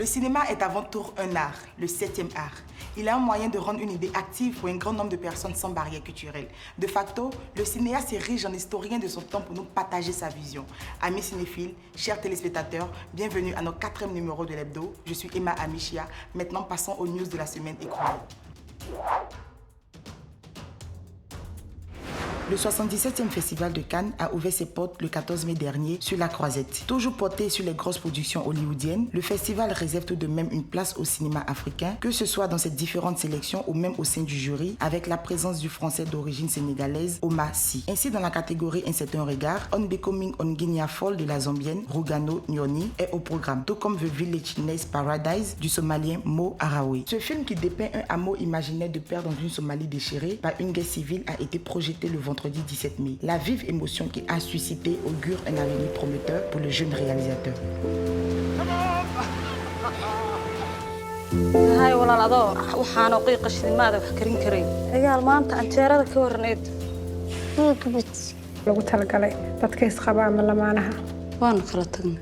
Le cinéma est avant tout un art, le 7e art. Il est un moyen de rendre une idée active pour un grand nombre de personnes sans barrière culturelle. De facto, le cinéaste est riche en historien de son temps pour nous partager sa vision. Amis cinéphiles, chers téléspectateurs, bienvenue à notre 4e numéro de l'hebdo. Je suis Emma Amichia. Maintenant, passons aux news de la semaine écoulée. Le 77e Festival de Cannes a ouvert ses portes le 14 mai dernier sur la Croisette. Toujours porté sur les grosses productions hollywoodiennes, le festival réserve tout de même une place au cinéma africain, que ce soit dans ses différentes sélections ou même au sein du jury, avec la présence du français d'origine sénégalaise Oma Sy. Ainsi, dans la catégorie Un certain regard, On Becoming on Guinea Fall de la Zambienne Rugano Nyoni est au programme, tout comme The Village Nice Paradise du Somalien Mo Arawe. Ce film qui dépeint un hameau imaginaire de père dans une Somalie déchirée par une guerre civile a été projeté le vendredi 17 mai. La vive émotion qu'il a suscité augure un avenir prometteur pour le jeune réalisateur. هاي ولا الأضواء وحنا وقيقة شلمادة وحكرين كريم عيال ما أنت أنتيرة كورنيد كبت لو تلقى لي تتكيس خبا من لمانها وأنا خلتنا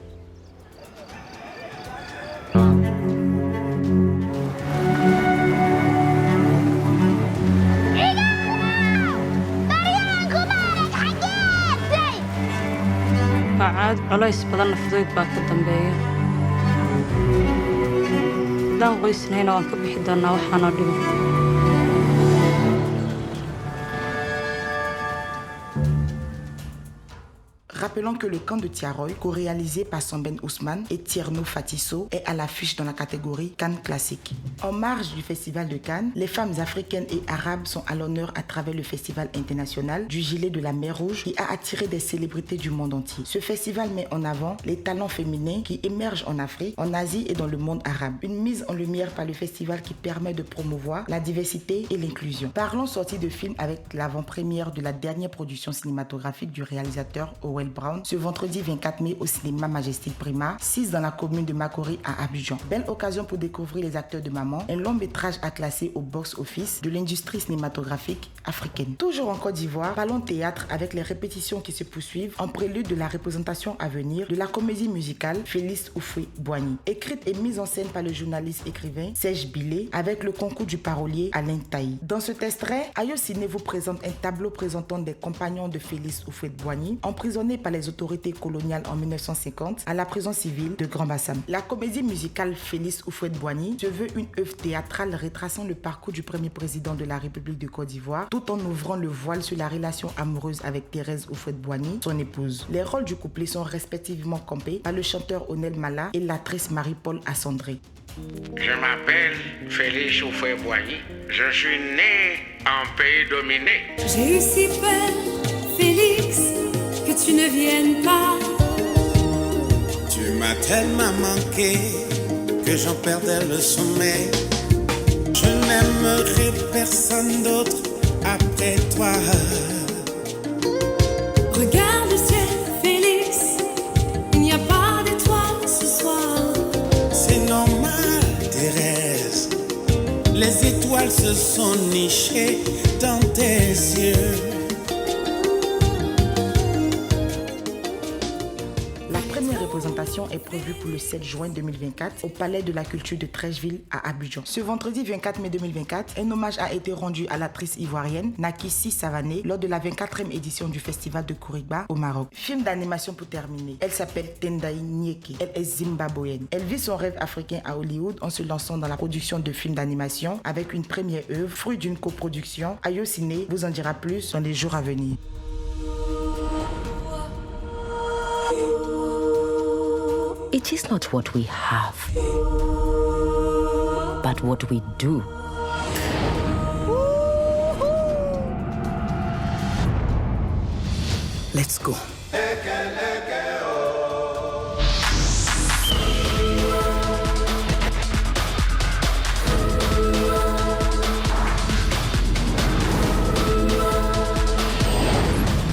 عاد علايس بدن فضيت باك الدنبية دان قيسنا هنا وانك بحدنا وحنا ديو Rappelons que le camp de Tiaroy, co-réalisé par Samben Ousmane et Tierno Fatisso, est à l'affiche dans la catégorie Cannes Classique. En marge du Festival de Cannes, les femmes africaines et arabes sont à l'honneur à travers le Festival international du Gilet de la Mer Rouge qui a attiré des célébrités du monde entier. Ce festival met en avant les talents féminins qui émergent en Afrique, en Asie et dans le monde arabe. Une mise en lumière par le festival qui permet de promouvoir la diversité et l'inclusion. Parlons sortie de film avec l'avant-première de la dernière production cinématographique du réalisateur Howell Brown ce vendredi 24 mai au cinéma Majestic Prima, 6 dans la commune de Makori à Abidjan. Belle occasion pour découvrir les acteurs de Maman, un long métrage à classer au box-office de l'industrie cinématographique africaine. Toujours en Côte d'Ivoire, parlons théâtre avec les répétitions qui se poursuivent en prélude de la représentation à venir de la comédie musicale Félix Houphouët-Boigny. Écrite et mise en scène par le journaliste écrivain Serge Billet avec le concours du parolier Alain Taï. Dans cet extrait, Ayo Ciné vous présente un tableau présentant des compagnons de Félix Houphouët-Boigny emprisonnés par les autorités coloniales en 1950 à la prison civile de Grand Bassam. La comédie musicale Félix Houphouët-Boigny se veut une œuvre théâtrale retraçant le parcours du premier président de la République de Côte d'Ivoire tout en ouvrant le voile sur la relation amoureuse avec Thérèse Houphouët-Boigny, son épouse. Les rôles du couplet sont respectivement campés par le chanteur Onel Mala et l'actrice Marie-Paul Assandré. Je m'appelle Félix Houphouët-Boigny. Je suis né en pays dominé. J'ai eu si peur, Félix, que tu ne viennes pas. Tu m'as tellement manqué que j'en perdais le sommeil. Je n'aimerai personne d'autre après toi. Regarde le ciel, Félix, il n'y a pas d'étoiles ce soir. C'est normal, Thérèse. Les étoiles se sont nichées dans tes yeux. La représentation est prévue pour le 7 juin 2024 au Palais de la Culture de Trècheville à Abidjan. Ce vendredi 24 mai 2024, un hommage a été rendu à l'actrice ivoirienne Nakissi Savané lors de la 24e édition du Festival de Kourigba au Maroc. Film d'animation pour terminer. Elle s'appelle Tendai Nyeke. Elle est zimbabwéenne. Elle vit son rêve africain à Hollywood en se lançant dans la production de films d'animation avec une première œuvre, fruit d'une coproduction. Ayo Ciné vous en dira plus dans les jours à venir. It is not what we have, but what we do. Let's go.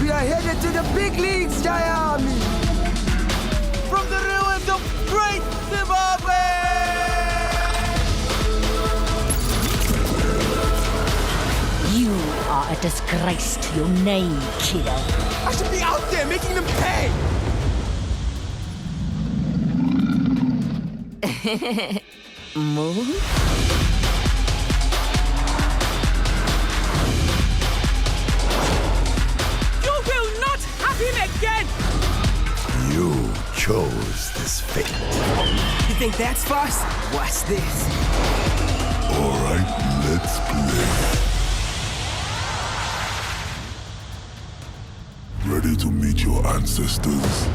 We are headed to the big leagues, Jaya Army. From the ruins of great Zimbabwe! You are a disgrace to your name, kiddo. I should be out there making them pay! Move. You will not have him again! You chose this fate. You think that's fast? Watch this. All right, let's play. Ready to meet your ancestors?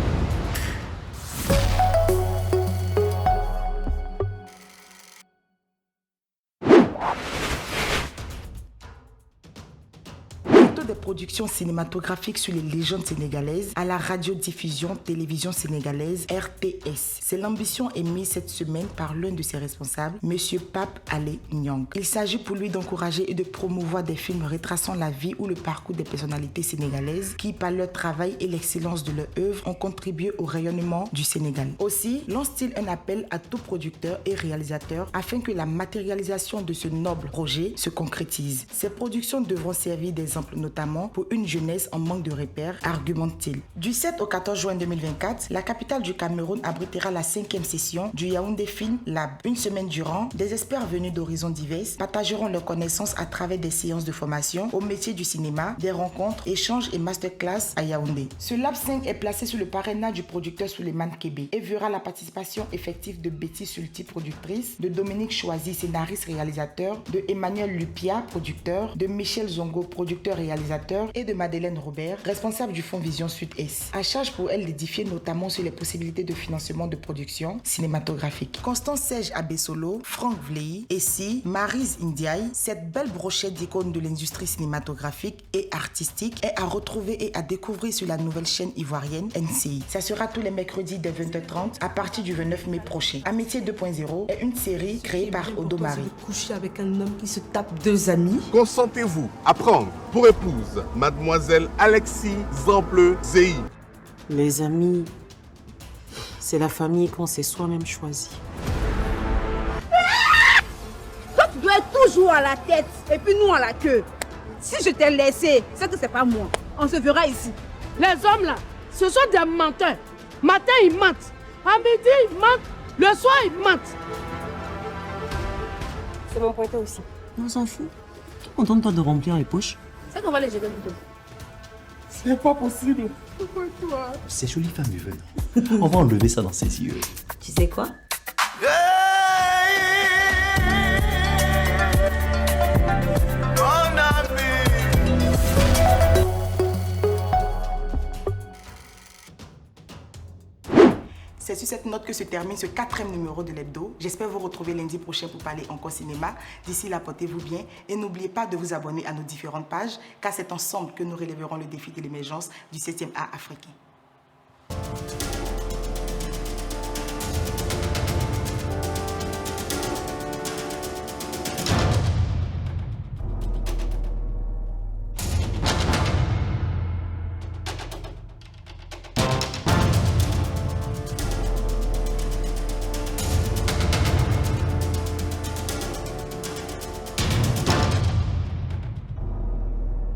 Des productions cinématographiques sur les légendes sénégalaises à la radiodiffusion télévision sénégalaise RTS. C'est l'ambition émise cette semaine par l'un de ses responsables, Monsieur Pape Alé Niang. Il s'agit pour lui d'encourager et de promouvoir des films retraçant la vie ou le parcours des personnalités sénégalaises qui, par leur travail et l'excellence de leur œuvre, ont contribué au rayonnement du Sénégal. Aussi, lance-t-il un appel à tout producteur et réalisateur afin que la matérialisation de ce noble projet se concrétise. Ces productions devront servir d'exemple notamment pour une jeunesse en manque de repères, argumente-t-il. Du 7 au 14 juin 2024, la capitale du Cameroun abritera la 5e session du Yaoundé Film Lab. Une semaine durant, des experts venus d'horizons divers partageront leurs connaissances à travers des séances de formation au métier du cinéma, des rencontres, échanges et masterclass à Yaoundé. Ce Lab 5 est placé sous le parrainage du producteur Souleymane Kébé et verra la participation effective de Betty Sulti, productrice, de Dominique Choisy, scénariste réalisateur, de Emmanuel Lupia, producteur, de Michel Zongo, producteur réalisateur, et de Madeleine Robert, responsable du fonds Vision Sud-Est. À charge pour elle d'édifier notamment sur les possibilités de financement de production cinématographique. Constance Serge Abessolo, Franck Vley, Essie, Maryse Ndiaye, cette belle brochette d'icônes de l'industrie cinématographique et artistique est à retrouver et à découvrir sur la nouvelle chaîne ivoirienne NCI. Ça sera tous les mercredis dès 20h30 à partir du 29 mai prochain. Amitié 2.0 est une série créée par Odo Marie. Coucher avec un homme qui se tape 2 amis. Consentez-vous à prendre pour épouse Mademoiselle Alexis Zample Zéhi. Les amis, c'est la famille qu'on s'est soi-même choisi. Toi, tu dois être toujours à la tête et puis nous à la queue. Si je t'ai laissé, c'est que c'est pas moi. On se verra ici. Les hommes là, ce sont des menteurs. Matin, ils mentent. À midi, ils mentent. Le soir, ils mentent. C'est bon pour toi aussi. On s'en fout. Contente-toi de remplir les poches. C'est qu'on va les jeter plutôt. C'est pas possible. Pourquoi toi? C'est joli femme Yvonne. On va enlever ça dans ses yeux. Tu sais quoi? C'est sur cette note que se termine ce 4e numéro de l'Hebdo. J'espère vous retrouver lundi prochain pour parler encore cinéma. D'ici là, portez-vous bien et n'oubliez pas de vous abonner à nos différentes pages car c'est ensemble que nous relèverons le défi de l'émergence du 7e art africain.